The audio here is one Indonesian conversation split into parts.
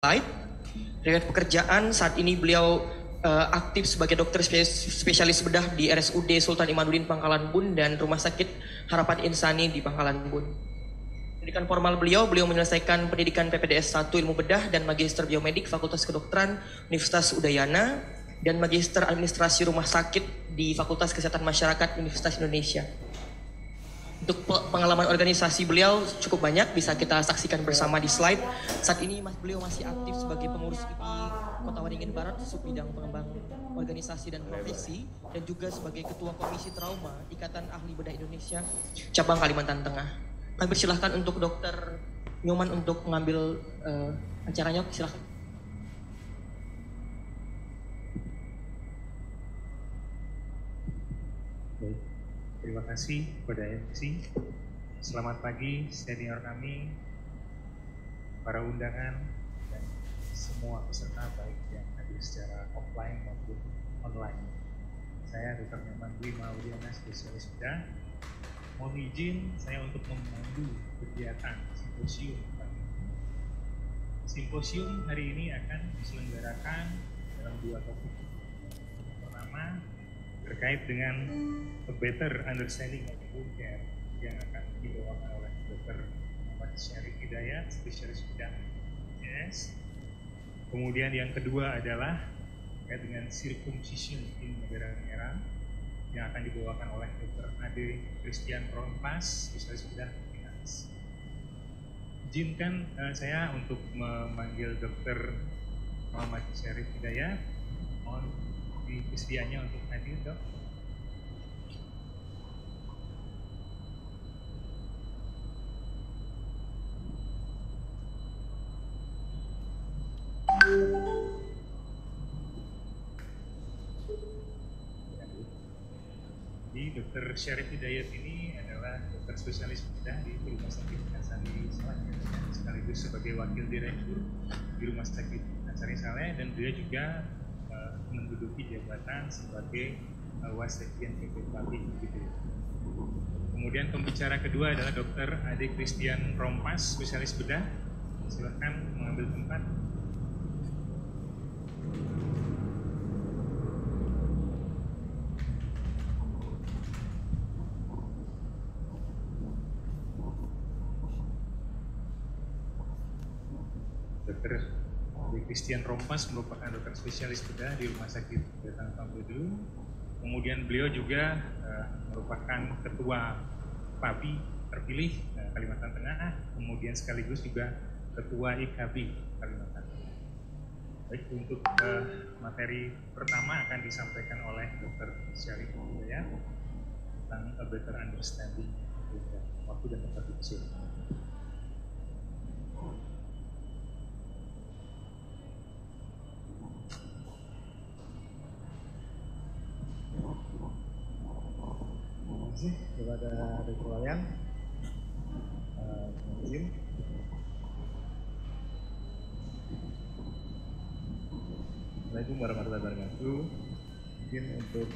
Slide. Riwayat pekerjaan saat ini beliau aktif sebagai dokter spesialis bedah di RSUD Sultan Imanuddin Pangkalan Bun dan Rumah Sakit Harapan Insani di Pangkalan Bun. Pendidikan formal beliau menyelesaikan pendidikan PPDS 1 Ilmu Bedah dan Magister Biomedik Fakultas Kedokteran Universitas Udayana dan Magister Administrasi Rumah Sakit di Fakultas Kesehatan Masyarakat Universitas Indonesia. Untuk pengalaman organisasi beliau cukup banyak, bisa kita saksikan bersama di slide. Saat ini beliau masih aktif sebagai pengurus IPI Kota Waringin Barat, sub bidang pengembangan organisasi dan profesi, dan juga sebagai Ketua Komisi Trauma Ikatan Ahli Bedah Indonesia cabang Kalimantan Tengah. Kami persilahkan untuk Dr. Nyoman untuk mengambil acaranya, silahkan. Terima kasih kepada MC. Selamat pagi senior kami, para undangan, dan semua peserta baik yang hadir secara offline maupun online. Saya Dr. Nyoman Dwi Maudiana, spesialis bedah. Mohon izin saya untuk memandu kegiatan simposium pagi ini. Simposium hari ini akan diselenggarakan dalam dua topik. Pertama, terkait dengan a better understanding of wound care yang akan dibawakan oleh Dr. Muhammad Syarif Hidayat, spesialis bidang PPDS. Kemudian yang kedua adalah terkait dengan circumcision in modern era yang akan dibawakan oleh Dr. Ade Christian Rompas, spesialis bidang finans. Izinkan saya untuk memanggil Dr. Muhammad Syarif Hidayat. Mohon kesediaannya untuk hadir, Dok. Jadi Dr. Syarif Hidayat ini adalah dokter spesialis bedah di Rumah Sakit Hansani Saleh, sekaligus sebagai wakil direktur di Rumah Sakit Hansani Saleh, dan dia juga menduduki jabatan sebagai Wasekjen PP Pati gitu. Kemudian pembicara kedua adalah Dr. Ade Christian Rompas, spesialis bedah. Silakan mengambil tempat. Dr. Christian Rompas merupakan dokter spesialis bedah di Rumah Sakit Betang Pambedu. Kemudian beliau juga merupakan ketua PABI terpilih Kalimantan Tengah, kemudian sekaligus juga ketua IKB Kalimantan Tengah. Baik, untuk materi pertama akan disampaikan oleh Dr. Syarif Hidayat tentang a better understanding. Waktu dan tempat disilakan. Terima kasih kepada Dr. Wayan. Izin. Assalamualaikum warahmatullahi wabarakatuh. Mungkin untuk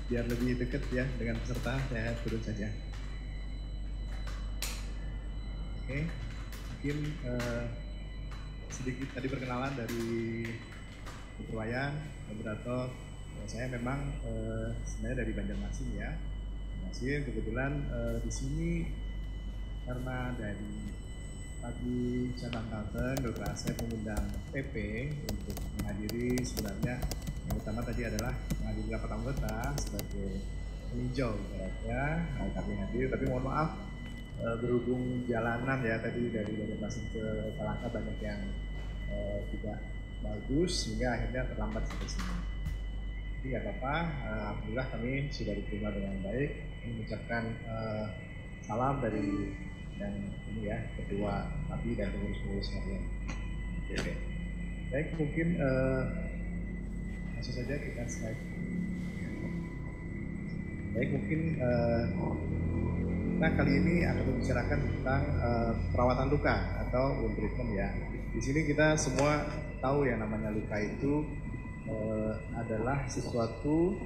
biar lebih dekat ya dengan peserta, saya turun saja. Oke, mungkin sedikit tadi perkenalan dari Dr. Wayan, moderator. Saya memang sebenarnya dari Banjarmasin ya. Banjarmasin kebetulan di sini karena dari pagi cabang Kalteng, Dr. Asep mengundang PP untuk menghadiri, sebenarnya yang utama tadi adalah menghadiri rapat anggota sebagai peninjau ibaratnya. Kami hadir, tapi mohon maaf berhubung jalanan ya tadi dari Banjarmasin ke Palangka banyak yang tidak bagus sehingga akhirnya terlambat sampai sini. Jadi nggak apa-apa, alhamdulillah kami sudah diterima dengan baik. Kami mengucapkan salam dari yang ini ya, ketua PABI dan pengurus-pengurus sekalian. Oke. Baik, mungkin langsung saja kita slide. Baik, mungkin nah kali ini akan membicarakan tentang perawatan luka atau wound treatment ya. Di sini kita semua tahu ya namanya luka itu adalah sesuatu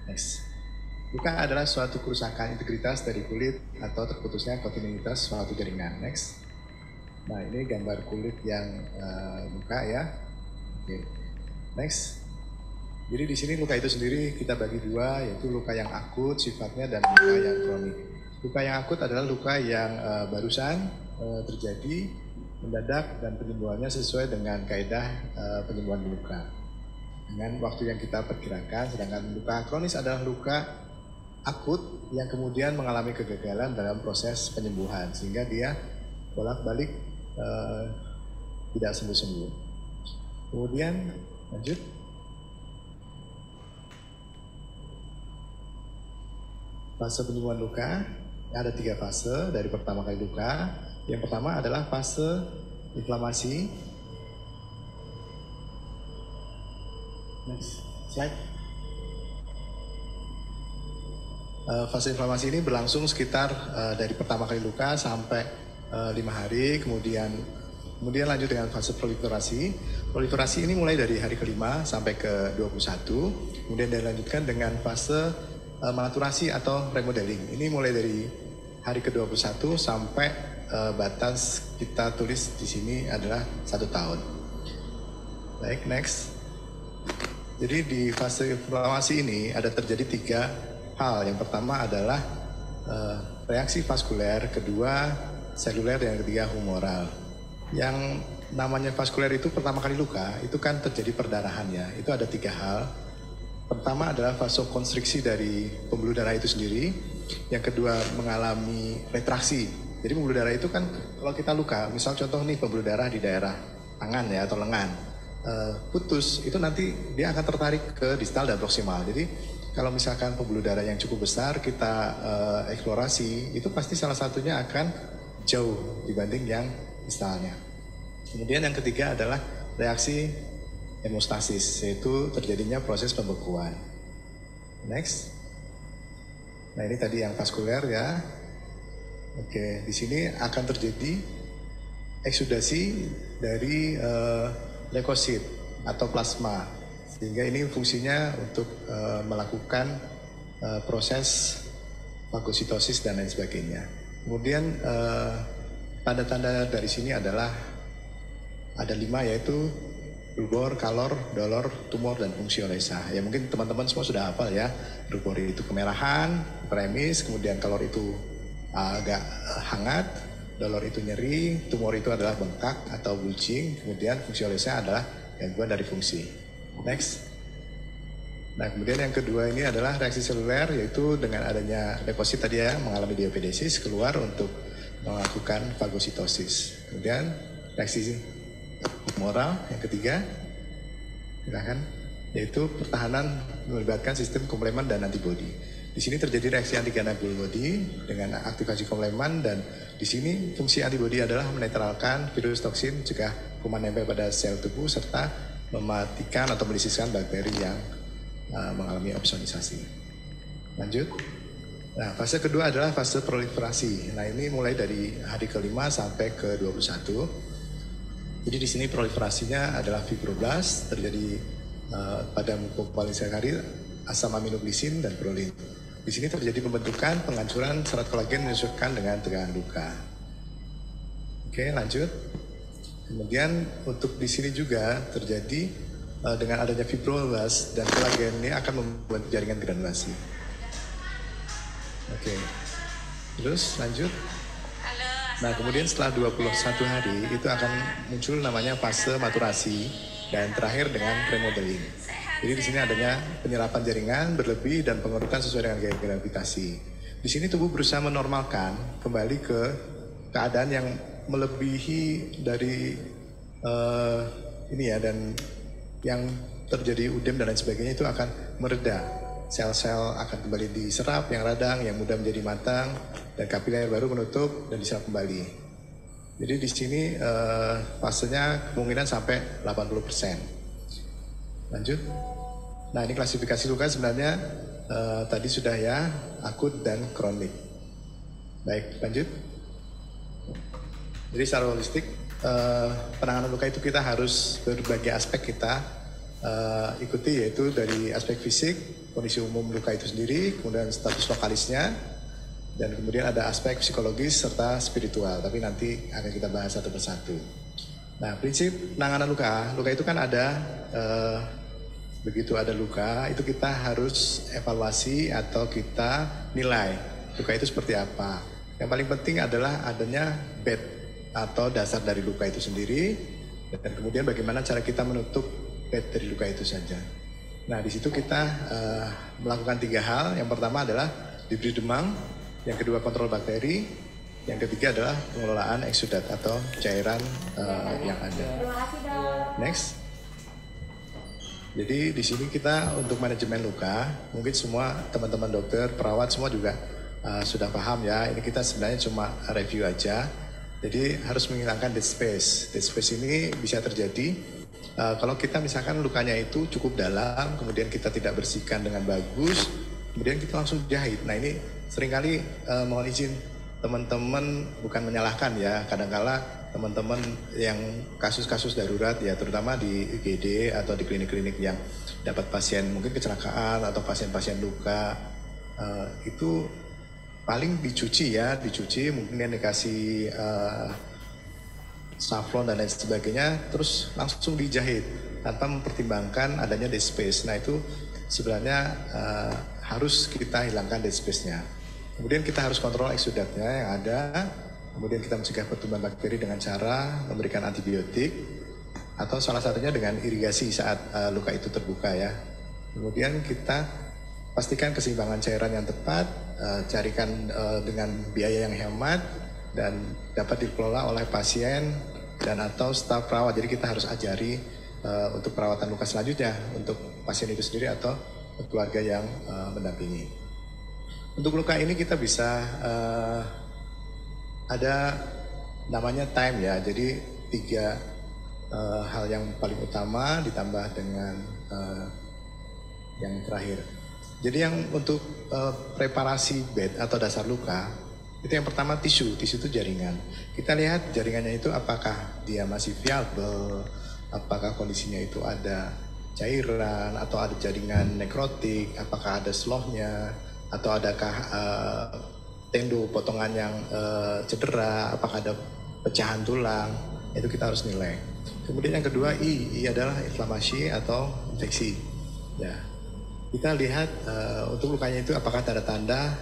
Next. Luka adalah suatu kerusakan integritas dari kulit atau terputusnya kontinuitas suatu jaringan. Next. Nah, ini gambar kulit yang luka ya. Oke. Next. Jadi di sini luka itu sendiri kita bagi dua, yaitu luka yang akut sifatnya dan luka yang kronik. Luka yang akut adalah luka yang barusan terjadi, mendadak, dan penyembuhannya sesuai dengan kaidah penyembuhan luka dengan waktu yang kita perkirakan. Sedangkan luka kronis adalah luka akut yang kemudian mengalami kegagalan dalam proses penyembuhan sehingga dia bolak-balik tidak sembuh-sembuh. Kemudian lanjut. Fase penyembuhan luka ada 3 fase dari pertama kali luka. Yang pertama adalah fase inflamasi. Next slide. Fase inflamasi ini berlangsung sekitar dari pertama kali luka sampai 5 hari, kemudian lanjut dengan fase proliferasi. Proliferasi ini mulai dari hari ke-5 sampai ke-21, kemudian dilanjutkan dengan fase maturasi atau remodeling. Ini mulai dari hari ke-21 sampai batas kita tulis di sini adalah 1 tahun. Baik, next. Jadi di fase inflamasi ini ada terjadi 3 hal. Yang pertama adalah reaksi vaskuler, kedua seluler, dan yang ketiga humoral. Yang namanya vaskuler itu pertama kali luka, itu kan terjadi perdarahan ya. Itu ada 3 hal. Pertama adalah vasokonstriksi dari pembuluh darah itu sendiri. Yang kedua mengalami retraksi. Jadi pembuluh darah itu kan kalau kita luka, misal contoh nih pembuluh darah di daerah tangan ya atau lengan, putus, itu nanti dia akan tertarik ke distal dan proksimal. Jadi kalau misalkan pembuluh darah yang cukup besar kita eksplorasi, itu pasti salah satunya akan jauh dibanding yang distalnya. Kemudian yang ketiga adalah reaksi hemostasis, yaitu terjadinya proses pembekuan. Next. Nah, ini tadi yang vaskuler ya. Oke, di sini akan terjadi eksudasi dari leukosit atau plasma, sehingga ini fungsinya untuk melakukan proses fagositosis dan lain sebagainya. Kemudian tanda-tanda dari sini adalah ada 5, yaitu rubor, kalor, dolor, tumor, dan fungsiolesa. Ya mungkin teman-teman semua sudah hafal ya. Rubor itu kemerahan, premis, kemudian kalor itu agak hangat, dolor itu nyeri, tumor itu adalah bengkak atau bulging, kemudian fungsiolesa adalah gangguan dari fungsi. Next. Nah, kemudian yang kedua ini adalah reaksi seluler, yaitu dengan adanya leukosit tadi ya, mengalami diapedesis, keluar untuk melakukan fagositosis. Kemudian reaksi humoral yang ketiga, silakan, yaitu pertahanan melibatkan sistem komplemen dan antibodi. Di sini terjadi reaksi antigen antibodi dengan aktivasi komplemen, dan di sini fungsi antibodi adalah menetralkan virus, toksin, mencegah kuman nempel pada sel tubuh, serta mematikan atau melisiskan bakteri yang mengalami opsonisasi. Lanjut. Nah, fase kedua adalah fase proliferasi. Nah, ini mulai dari hari ke-5 sampai ke-21. Jadi di sini proliferasinya adalah fibroblast, terjadi pada mukopolisakarid, asam aminoglisin, dan prolin. Di sini terjadi pembentukan penghancuran serat kolagen menyesuaikan dengan tegangan luka. Oke, lanjut. Kemudian untuk di sini juga terjadi dengan adanya fibroblast dan kolagen ini akan membuat jaringan granulasi. Oke, terus lanjut. Nah, kemudian setelah 21 hari itu akan muncul namanya fase maturasi dan terakhir dengan remodeling. Jadi di sini adanya penyerapan jaringan berlebih dan pengurutan sesuai dengan gaya gravitasi. Di sini tubuh berusaha menormalkan kembali ke keadaan yang melebihi dari ini ya, dan yang terjadi udem dan lain sebagainya itu akan mereda. Sel-sel akan kembali diserap yang radang, yang mudah menjadi matang, dan kapiler baru menutup dan diserap kembali. Jadi di sini fasenya kemungkinan sampai 80%. Lanjut. Nah, ini klasifikasi luka sebenarnya tadi sudah ya, akut dan kronik. Baik, lanjut. Jadi secara holistik penanganan luka itu kita harus berbagai aspek kita ikuti, yaitu dari aspek fisik, kondisi umum luka itu sendiri, kemudian status lokalisnya, dan kemudian ada aspek psikologis serta spiritual, tapi nanti akan kita bahas satu persatu. Nah, prinsip penanganan luka itu kan ada, begitu ada luka, itu kita harus evaluasi atau kita nilai luka itu seperti apa. Yang paling penting adalah adanya bed atau dasar dari luka itu sendiri, dan kemudian bagaimana cara kita menutup bed dari luka itu saja. Nah, di situ kita melakukan 3 hal. Yang pertama adalah diberi demam, yang kedua kontrol bakteri, yang ketiga adalah pengelolaan eksudat atau cairan yang ada. Next. Jadi di sini kita untuk manajemen luka, mungkin semua teman-teman dokter, perawat semua juga sudah paham ya. Ini kita sebenarnya cuma review aja. Jadi harus menghilangkan dead space. Dead space ini bisa terjadi kalau kita misalkan lukanya itu cukup dalam, kemudian kita tidak bersihkan dengan bagus, kemudian kita langsung jahit. Nah, ini seringkali mohon izin teman-teman, bukan menyalahkan ya, kadangkala teman-teman yang kasus-kasus darurat ya, terutama di IGD atau di klinik-klinik yang dapat pasien mungkin kecelakaan atau pasien-pasien luka, itu paling dicuci, mungkin yang dikasih saffron dan lain sebagainya, terus langsung dijahit tanpa mempertimbangkan adanya dead space. Nah, itu sebenarnya harus kita hilangkan dead space-nya. Kemudian kita harus kontrol eksudatnya yang ada. Kemudian kita mencegah pertumbuhan bakteri dengan cara memberikan antibiotik atau salah satunya dengan irigasi saat luka itu terbuka ya. Kemudian kita pastikan keseimbangan cairan yang tepat, carikan dengan biaya yang hemat dan dapat dikelola oleh pasien dan atau staf perawat. Jadi kita harus ajari untuk perawatan luka selanjutnya untuk pasien itu sendiri atau keluarga yang mendampingi. Untuk luka ini kita bisa ada namanya time ya. Jadi 3 hal yang paling utama ditambah dengan yang terakhir. Jadi yang untuk preparasi bed atau dasar luka, itu yang pertama tisu itu jaringan. Kita lihat jaringannya itu apakah dia masih viable, apakah kondisinya itu ada cairan atau ada jaringan nekrotik, apakah ada sloghnya, atau adakah tendo potongan yang cedera, apakah ada pecahan tulang, itu kita harus nilai. Kemudian yang kedua I adalah inflamasi atau infeksi. Ya, kita lihat untuk lukanya itu apakah ada tanda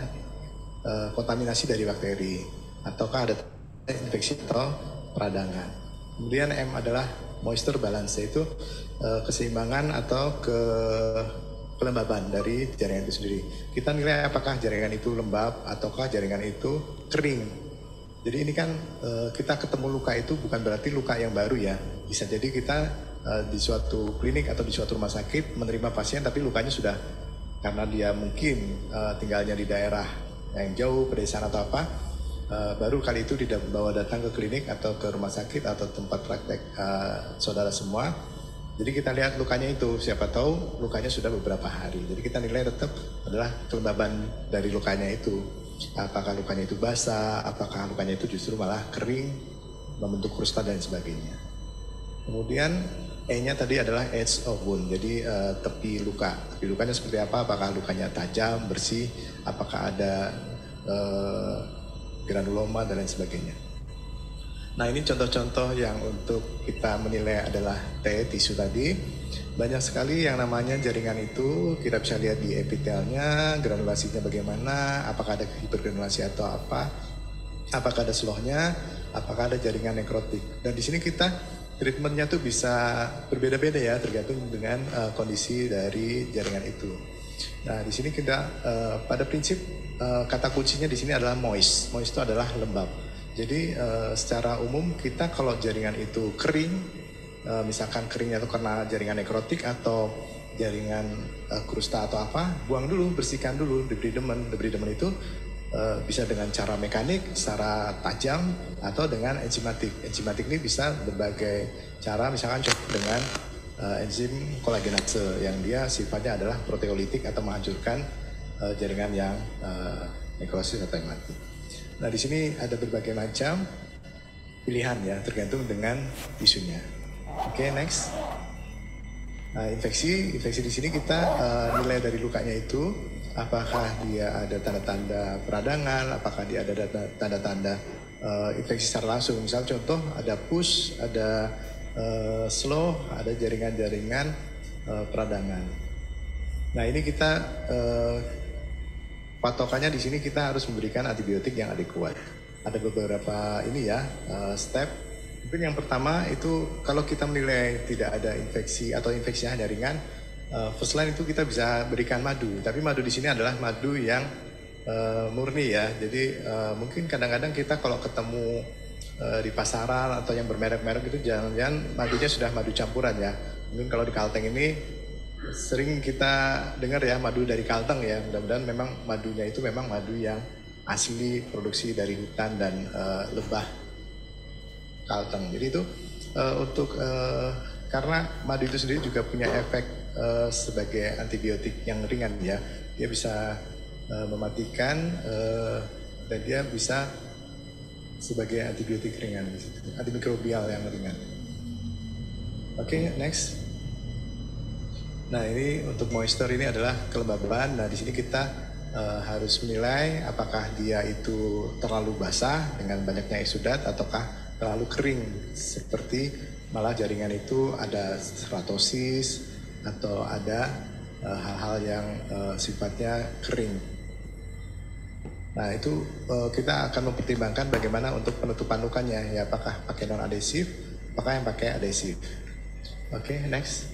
kontaminasi dari bakteri ataukah ada infeksi atau peradangan. Kemudian M adalah moisture balance, yaitu keseimbangan atau kelembaban dari jaringan itu sendiri. Kita nilai apakah jaringan itu lembab ataukah jaringan itu kering. Jadi ini kan kita ketemu luka itu bukan berarti luka yang baru ya. Bisa jadi kita di suatu klinik atau di suatu rumah sakit menerima pasien tapi lukanya sudah, karena dia mungkin tinggalnya di daerah yang jauh, pedesaan atau apa, baru kali itu dibawa datang ke klinik atau ke rumah sakit atau tempat praktek saudara semua. Jadi kita lihat lukanya itu, siapa tahu lukanya sudah beberapa hari. Jadi kita nilai tetap adalah kelembaban dari lukanya itu. Apakah lukanya itu basah, apakah lukanya itu justru malah kering, membentuk krusta dan sebagainya. Kemudian E-nya tadi adalah edge of wound, jadi tepi luka. Tepi lukanya seperti apa? Apakah lukanya tajam, bersih, apakah ada granuloma dan lain sebagainya. Nah, ini contoh-contoh yang untuk kita menilai adalah tisu tadi. Banyak sekali yang namanya jaringan itu, kita bisa lihat di epitelnya, granulasinya bagaimana, apakah ada hipergranulasi atau apa, apakah ada sloghnya, apakah ada jaringan nekrotik. Dan di sini kita treatmentnya tuh bisa berbeda-beda ya, tergantung dengan kondisi dari jaringan itu. Nah, di sini kita pada prinsip kata kuncinya di sini adalah moist. Moist itu adalah lembab. Jadi secara umum kita kalau jaringan itu kering, misalkan keringnya itu karena jaringan nekrotik atau jaringan krusta atau apa, buang dulu, bersihkan dulu, debris demen. Debris demen itu bisa dengan cara mekanik, secara tajam, atau dengan enzimatik. Enzimatik ini bisa berbagai cara, misalkan dengan enzim kolagenase yang dia sifatnya adalah proteolitik atau menghancurkan jaringan yang nekrosis atau yang mati. Nah, di sini ada berbagai macam pilihan ya, tergantung dengan isunya. Oke, next. Nah, infeksi di sini kita nilai dari lukanya itu apakah dia ada tanda-tanda peradangan, apakah dia ada tanda-tanda infeksi secara langsung. Misal contoh ada pus, ada slow, ada jaringan-jaringan peradangan. Nah, ini kita patokannya di sini kita harus memberikan antibiotik yang adekuat. Ada beberapa ini ya step. Mungkin yang pertama itu kalau kita menilai tidak ada infeksi atau infeksinya hanya ringan, first line itu kita bisa berikan madu. Tapi madu di sini adalah madu yang murni ya. Jadi mungkin kadang-kadang kita kalau ketemu di pasaran atau yang bermerek-merek itu jangan-jangan madunya sudah madu campuran ya. Mungkin kalau di Kalteng ini sering kita dengar ya madu dari Kalteng ya. Mudah-mudahan memang madunya itu memang madu yang asli produksi dari hutan dan lebah Kalteng. Jadi itu untuk karena madu itu sendiri juga punya efek sebagai antibiotik yang ringan ya. Dia bisa mematikan dan dia bisa sebagai antibiotik ringan, antimikrobial yang ringan. Oke, next. Nah, ini untuk moisture ini adalah kelembaban. Nah, di sini kita harus menilai apakah dia itu terlalu basah dengan banyaknya eksudat ataukah terlalu kering, seperti malah jaringan itu ada keratosis atau ada hal-hal yang sifatnya kering. Nah, itu kita akan mempertimbangkan bagaimana untuk penutupan lukanya ya, apakah pakai non adhesif, apakah yang pakai adhesif. Oke, next.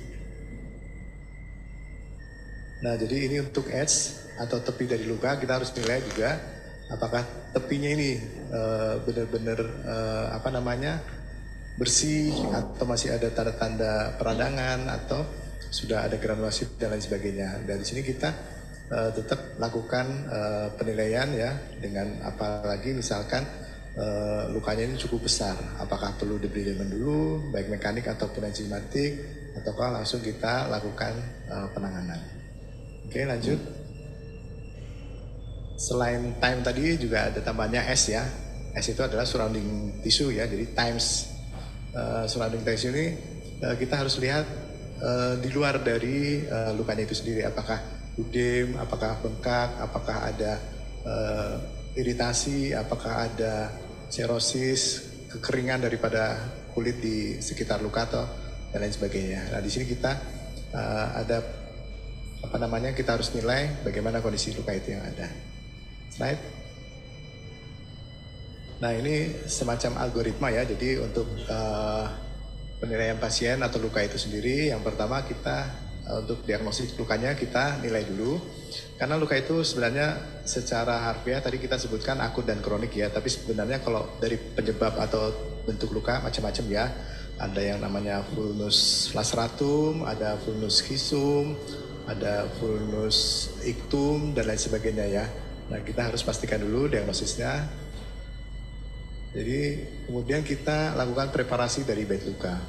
Nah, jadi ini untuk edge atau tepi dari luka kita harus nilai juga apakah tepinya ini benar-benar bersih atau masih ada tanda-tanda peradangan atau sudah ada granulasi dan lain sebagainya. Dari sini kita tetap lakukan penilaian ya, dengan apalagi misalkan lukanya ini cukup besar, apakah perlu debridement dulu baik mekanik ataupun enzimatik ataukah langsung kita lakukan penanganan. Oke, lanjut. Selain time tadi juga ada tambahnya S ya. S itu adalah surrounding tissue ya. Jadi times surrounding tissue ini kita harus lihat di luar dari lukanya itu sendiri. Apakah udem, apakah bengkak, apakah ada iritasi, apakah ada serosis, kekeringan daripada kulit di sekitar luka atau dan lain sebagainya. Nah, di sini kita ada kita harus nilai bagaimana kondisi luka itu yang ada. Slide. Nah, ini semacam algoritma ya. Jadi untuk penilaian pasien atau luka itu sendiri, yang pertama kita untuk diagnosis lukanya kita nilai dulu. Karena luka itu sebenarnya secara harfiah tadi kita sebutkan akut dan kronik ya. Tapi sebenarnya kalau dari penyebab atau bentuk luka macam-macam ya. Ada yang namanya vulnus laceratum, ada vulnus schisum, ada vulnus ictum dan lain sebagainya ya. Nah, kita harus pastikan dulu diagnosisnya. Jadi kemudian kita lakukan preparasi dari bed luka.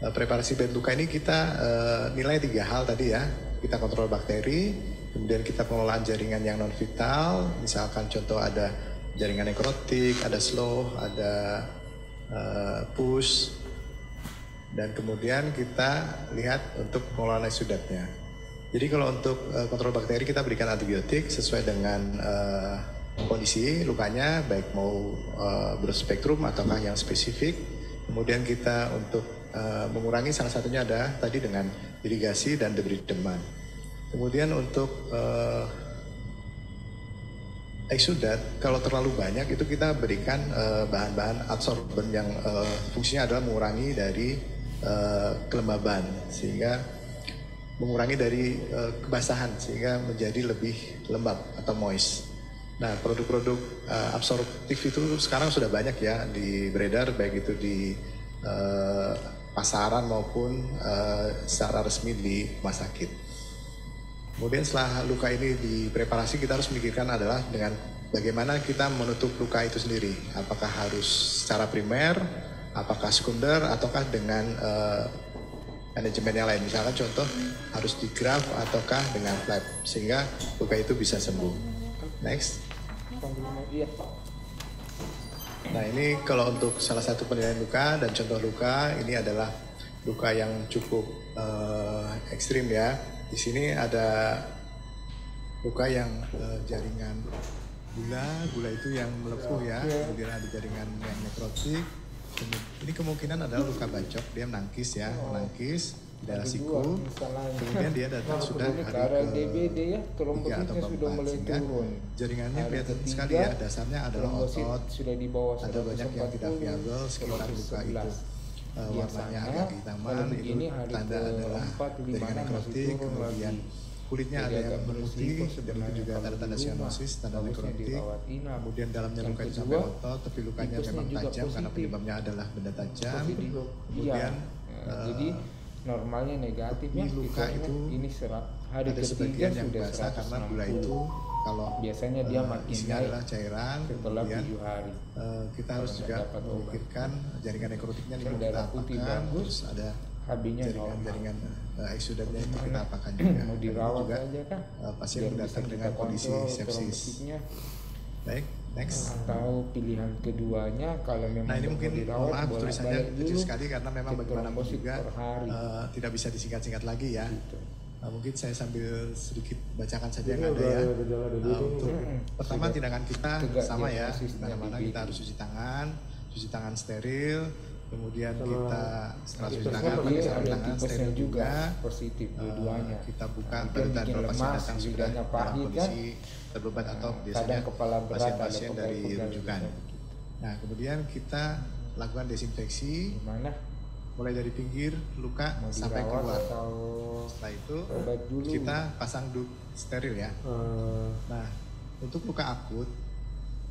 Preparasi bed luka ini kita nilai 3 hal tadi ya. Kita kontrol bakteri, kemudian kita pengelolaan jaringan yang non vital. Misalkan contoh ada jaringan nekrotik, ada slow, ada push, dan kemudian kita lihat untuk pengelolaan eksudatnya. Jadi kalau untuk kontrol bakteri kita berikan antibiotik sesuai dengan kondisi lukanya, baik mau berspektrum ataukah yang spesifik. Kemudian kita untuk mengurangi salah satunya ada tadi dengan irigasi dan debridement. Kemudian untuk eksudat kalau terlalu banyak itu kita berikan bahan-bahan adsorben yang fungsinya adalah mengurangi dari kelembaban sehingga mengurangi dari kebasahan sehingga menjadi lebih lembab atau moist. Nah, produk-produk absorptif itu sekarang sudah banyak ya di beredar, baik itu di pasaran maupun secara resmi di rumah sakit. Kemudian setelah luka ini dipreparasi, kita harus memikirkan adalah dengan bagaimana kita menutup luka itu sendiri. Apakah harus secara primer, apakah sekunder, ataukah dengan manajemen yang lain. Misalkan contoh harus di graft ataukah dengan flap sehingga luka itu bisa sembuh. Next. Nah, ini kalau untuk salah satu penilaian luka dan contoh luka ini adalah luka yang cukup ekstrim ya. Di sini ada luka yang jaringan gula itu yang melepuh ya, kemudian ada jaringan yang nekrotik. Ini kemungkinan adalah luka bacok, dia menangkis ya, menangkis di daerah siku. Kemudian dia datang sudah hari ke-3 atau ke-4, sehingga jaringannya kelihatan sekali ya, dasarnya adalah otot, ada banyak yang tidak viabel sekitar luka itu. Warnanya agak kehitaman, itu tanda adalah jaringan nekrotik, kemudian kulitnya ada yang memutih, dan itu juga tanda-tanda sianosis, tanda nekrotik. Kemudian dalamnya luka itu sampai otot, tapi lukanya memang tajam karena penyebabnya adalah benda tajam. Kemudian jadi normalnya negatif ya, luka itu ini hari ada ketiga sebagian yang sudah basah karena gula itu kalau biasanya dia makin isinya naik adalah cairan. setelah Kemudian 7 hari. Kita harus juga memikirkan jaringan nekrotiknya ini kita Darah putih apakan, bagus, terus ada HB-nya jaringan eksudannya itu kita apakan juga. mau dirawat juga aja kan pasien biar datang bisa dengan kita kondisi kontrol sepsis. trombositnya. Baik, next. Atau pilihan keduanya kalau memang Nah ini mungkin mau dirawat, maaf tulisannya bolak-balik kecil dulu, sekali karena memang cek bagaimanapun trombosit juga per hari. tidak bisa disingkat-singkat lagi ya. Gitu. Mungkin saya sambil sedikit bacakan saja yang ada ya. Untuk pertama tindakan kita sama ya, mana-mana kita harus cuci tangan steril. Kemudian kita setelah cuci tangan pakai sarung tangan steril juga. Positif dua-duanya. Kita buka Mungkin badan bikin kalau pasien lemas, datang sudah lidahnya dalam pahit, kondisi terbebat atau biasanya kadang kepala berat, pasien-pasien ada dari pegal-pegal rujukan. gitu. Nah kemudian kita lakukan desinfeksi Gimana? mulai dari pinggir luka Mau sampai dirawat keluar. atau Setelah itu obat dulu? kita pasang duct steril ya. Nah untuk luka akut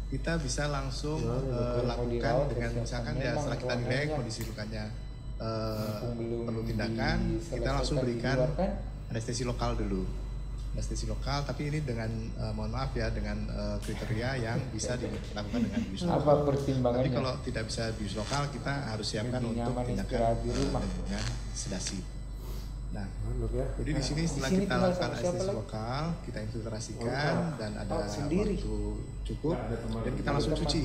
kita bisa langsung lakukan dirawat, dengan persiapan. misalkan ya Memang setelah kita nilai ruangannya kondisi lukanya belum perlu tindakan, kita diselesaikan langsung di berikan luar kan? anestesi lokal dulu. Anestesi lokal, tapi ini dengan mohon maaf ya, dengan kriteria yang bisa dilakukan dengan bius lokal. Apa pertimbangannya? Tapi kalau tidak bisa bius lokal, kita harus siapkan Lebih untuk nyaman tindakan istirahat di rumah. dengan sedasi. Nah, Ya. jadi di sini setelah Di sini kita tinggal lakukan sama siapa anestesi lagi? lokal, kita infiltrasikan dan ada sendiri. waktu cukup, dan kita langsung cuci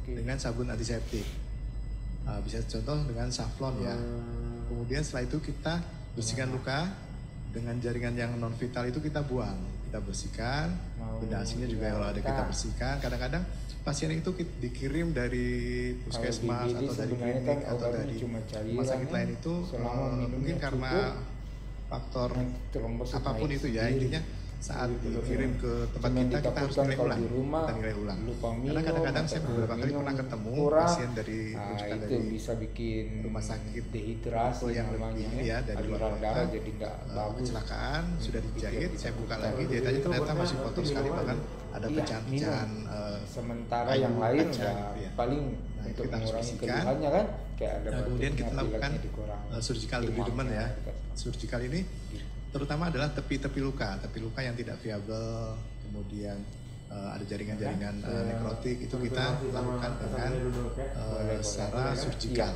dengan sabun antiseptik. Bisa contoh dengan safflon ya. Kemudian setelah itu kita bersihkan luka dengan jaringan yang non vital itu kita buang, kita bersihkan. Benda asingnya juga kalau ada kita bersihkan. Kadang-kadang pasien itu dikirim dari puskesmas atau dari klinik atau dari rumah sakit lain itu mungkin karena faktor apapun itu ya, intinya saat dikirim ke tempat kita harus nilai ulang, kita nilai ulang. Karena kadang-kadang saya beberapa kali pernah ketemu pasien dari rujukan dari bisa bikin rumah sakit dehidrasi yang namanya lebih ya, dari luar aliran kota, darah jadi nggak bagus. kecelakaan sudah dijahit, saya buka lagi jahitannya ternyata masih kotor sekali, bahkan ada pecahan-pecahan sementara yang lain kaca, ya ya. paling Nah, untuk kita harus mengurangi bersihkan. keluhannya kan kayak ada Kemudian kita batuknya, lakukan pileknya dikurangi. surgical Demamnya debridement ya. dikasih. Surgical ini terutama adalah tepi-tepi luka yang tidak viabel, kemudian ada jaringan-jaringan nekrotik, itu kita lakukan dengan secara surgical.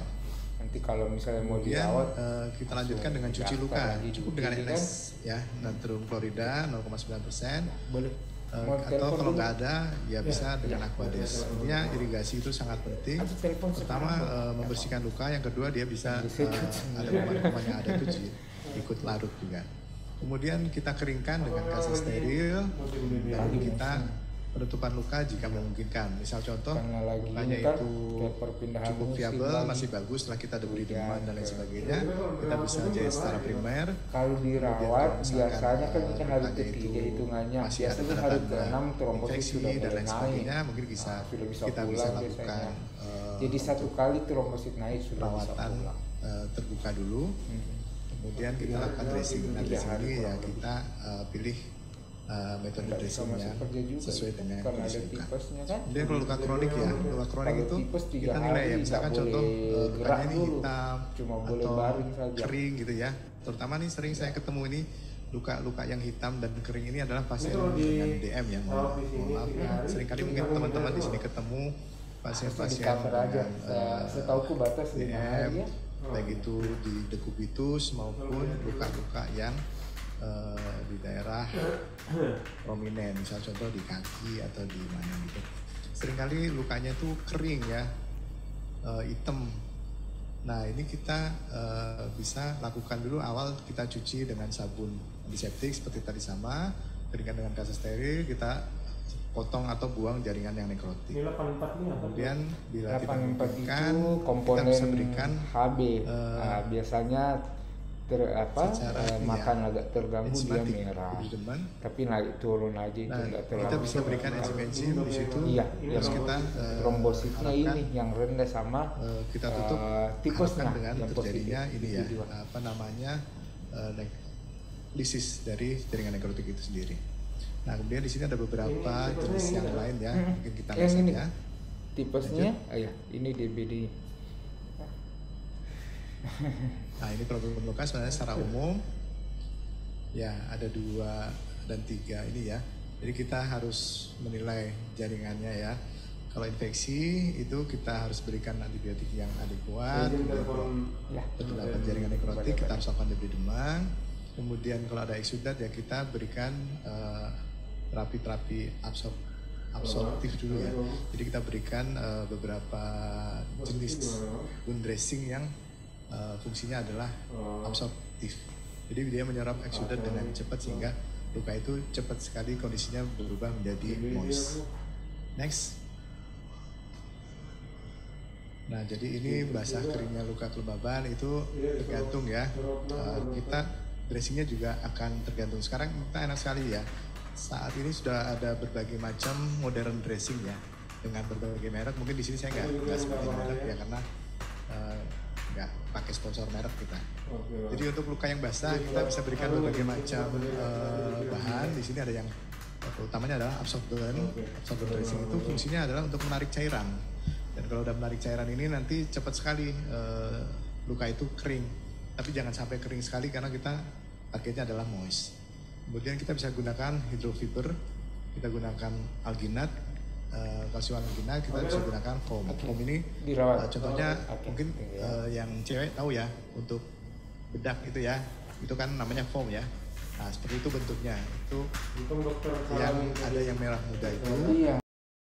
Nanti kalau misalnya mau Kemudian dirawat kita lanjutkan dengan cuci daftar luka, lagi cukup di dengan sini NS ya, natrium klorida 0,9%. boleh Mau Atau telepon kalau dulu? nggak ada ya bisa dengan Aquades. Intinya irigasi itu sangat penting. Atau telepon Pertama membersihkan luka, yang kedua dia bisa ada kuman-kuman yang ada itu ikut larut juga. Kemudian kita keringkan dengan kasih steril dan kita penutupan luka jika memungkinkan. Misal contoh karena lagi lukanya ini kan itu kayak perpindahan cukup musim viabel, lagi. masih bagus, setelah kita debri deman dan lain sebagainya, kita bisa jahit secara primer. Kalau dirawat Kemudian kalau biasanya kan misalkan, kita hari lukanya itu ketiga hitungannya masih ada biasanya hari tanda-tanda ke-6 trombosit infeksi sudah dan mulai lain naik. sebagainya, mungkin bisa sudah bisa kita pulang bisa biasanya. lakukan Jadi satu kali trombosit naik sudah bisa perawatan pulang. terbuka dulu. Kemudian kita lakukan dressing. Nah, dressing ini ya kita pilih metode dressingnya sesuai dengan karena kondisi ada luka. tipesnya kan. Kemudian kalau luka kronik ya, luka kronik Kalau itu tipes 3 kita nilai hari ya, misalkan nggak contoh boleh lukanya gerak ini dulu. hitam Cuma boleh atau baring saja. kering gitu ya. Terutama nih sering saya ketemu ini luka-luka yang hitam dan kering ini adalah pasien dengan DM ya. Mohon maaf. Seringkali mungkin teman-teman di sini ketemu pasien-pasien Cover aja. Setauku batas 5 DM, hari ya. baik itu di dekubitus maupun luka-luka yang di daerah prominent, misal contoh di kaki atau di mana gitu. Seringkali lukanya tuh kering ya, hitam. Nah ini kita bisa lakukan dulu awal kita cuci dengan sabun antiseptik seperti tadi sama, keringkan dengan kaca steril, kita potong atau buang jaringan yang nekrotik. Ini 84 ini apa? Kemudian bila tidak 84 memungkinkan, itu kita komponen bisa berikan HB. Nah, biasanya secara makan agak terganggu dia enzimatik merah. di depan. Tapi naik turun aja itu Nah, enggak kita terlalu. bisa berikan enzim-enzim di situ. Iya, Terus yang kita trombositnya harapkan, ini yang rendah sama kita tutup tipesnya harapkan dengan yang terjadinya positif. ini ya Itu juga. apa namanya lisis dari jaringan nekrotik itu sendiri. Nah kemudian di sini ada beberapa jenis yang lain ya, mungkin kita Yang lihat ini. ya. Tipesnya, ya ini DBD. Nah ini problem luka sebenarnya secara umum ya ada 2 dan 3 ini ya. Jadi kita harus menilai jaringannya ya. Kalau infeksi itu kita harus berikan antibiotik yang adekuat. Ya. Penularan jaringan nekrotik kita harus lakukan debri demam. Kemudian kalau ada eksudat ya kita berikan terapi-terapi absorptif dulu ya. Jadi kita berikan beberapa jenis wound dressing yang fungsinya adalah absorptif. Jadi dia menyerap eksudat dengan cepat sehingga luka itu cepat sekali kondisinya berubah menjadi moist. Next. Nah jadi ini basah keringnya luka kelembaban itu tergantung ya. Kita dressingnya juga akan tergantung. Sekarang kita enak sekali ya. Saat ini sudah ada berbagai macam modern dressing ya dengan berbagai merek. Mungkin di sini saya nggak sebutin merek ya karena nggak pakai sponsor merek kita. Jadi untuk luka yang basah kita bisa berikan berbagai macam bahan. Di sini ada yang utamanya adalah absorbent. Absorbent dressing itu fungsinya adalah untuk menarik cairan. Dan kalau udah menarik cairan ini nanti cepat sekali luka itu kering. Tapi jangan sampai kering sekali karena kita targetnya adalah moist. Kemudian kita bisa gunakan hydrofiber, kita gunakan alginat, kalsium alginat, kita bisa gunakan foam. Foam ini Dirawat. contohnya Oke. mungkin yang cewek tahu ya untuk bedak itu ya, itu kan namanya foam ya. Nah seperti itu bentuknya. Itu Untung dokter yang Salam ada yang merah muda itu. Iya.